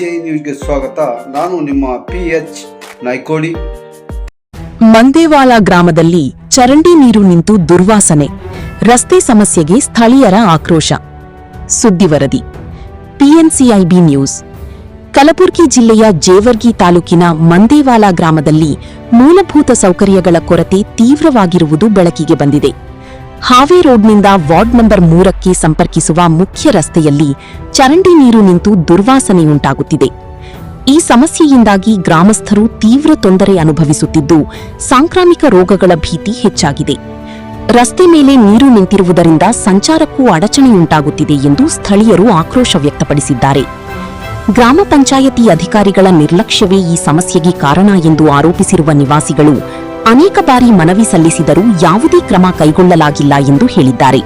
PCI ನ್ಯೂಸ್ಗೆ ಸ್ವಾಗತ. ನಾನು ನಿಮ್ಮ PH ನಾಯ್ಕೋಡಿ. ಮಂದೇವಾಲ ಗ್ರಾಮದಲ್ಲಿ ಚರಂಡಿ ನೀರು ನಿಂತು ದುರ್ವಾಸನೆ, ರಸ್ತೆ ಸಮಸ್ಯೆಗೆ ಸ್ಥಳೀಯರ ಆಕ್ರೋಶ. ಸುದ್ದಿ ವರದಿ PNCIB ನ್ಯೂಸ್. ಕಲಬುರಗಿ ಜಿಲ್ಲೆಯ ಜೇವರ್ಗಿ ತಾಲೂಕಿನ ಮಂದೇವಾಲ ಗ್ರಾಮದಲ್ಲಿ ಮೂಲಭೂತ ಸೌಕರ್ಯಗಳ ಕೊರತೆ ತೀವ್ರವಾಗಿರುವುದು ಬೆಳಕಿಗೆ ಬಂದಿದೆ. ಹಾವೇ ರೋಡ್ನಿಂದ ವಾರ್ಡ್ ನಂಬರ್ 3ಕ್ಕೆ ಸಂಪರ್ಕಿಸುವ ಮುಖ್ಯ ರಸ್ತೆಯಲ್ಲಿ ಚರಂಡಿ ನೀರು ನಿಂತು ದುರ್ವಾಸನೆಯುಂಟಾಗುತ್ತಿದೆ. ಈ ಸಮಸ್ಯೆಯಿಂದಾಗಿ ಗ್ರಾಮಸ್ಥರು ತೀವ್ರ ತೊಂದರೆ ಅನುಭವಿಸುತ್ತಿದ್ದು, ಸಾಂಕ್ರಾಮಿಕ ರೋಗಗಳ ಭೀತಿ ಹೆಚ್ಚಾಗಿದೆ. ರಸ್ತೆ ಮೇಲೆ ನೀರು ನಿಂತಿರುವುದರಿಂದ ಸಂಚಾರಕ್ಕೂ ಅಡಚಣೆಯುಂಟಾಗುತ್ತಿದೆ ಎಂದು ಸ್ಥಳೀಯರು ಆಕ್ರೋಶ ವ್ಯಕ್ತಪಡಿಸಿದ್ದಾರೆ. ಗ್ರಾಮ ಪಂಚಾಯತಿ ಅಧಿಕಾರಿಗಳ ನಿರ್ಲಕ್ಷ್ಯವೇ ಈ ಸಮಸ್ಯೆಗೆ ಕಾರಣ ಎಂದು ಆರೋಪಿಸಿರುವ ನಿವಾಸಿಗಳು ಅನೇಕ ಬಾರಿ ಮನವಿ ಸಲ್ಲಿಸಿದರೂ ಯಾವುದೇ ಕ್ರಮ ಕೈಗೊಳ್ಳಲಾಗಿಲ್ಲ ಎಂದು ಹೇಳಿದ್ದಾರೆ.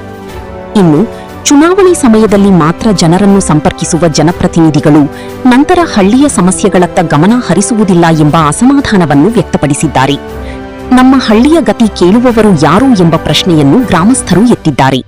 ಇನ್ನು ಚುನಾವಣೆ ಸಮಯದಲ್ಲಿ ಮಾತ್ರ ಜನರನ್ನು ಸಂಪರ್ಕಿಸುವ ಜನಪ್ರತಿನಿಧಿಗಳು ನಂತರ ಹಳ್ಳಿಯ ಸಮಸ್ಯೆಗಳತ್ತ ಗಮನ ಹರಿಸುವುದಿಲ್ಲ ಎಂಬ ಅಸಮಾಧಾನವನ್ನು ವ್ಯಕ್ತಪಡಿಸಿದ್ದಾರೆ. ನಮ್ಮ ಹಳ್ಳಿಯ ಗತಿ ಕೇಳುವವರು ಯಾರು ಎಂಬ ಪ್ರಶ್ನೆಯನ್ನು ಗ್ರಾಮಸ್ಥರು ಎತ್ತಿದ್ದಾರೆ.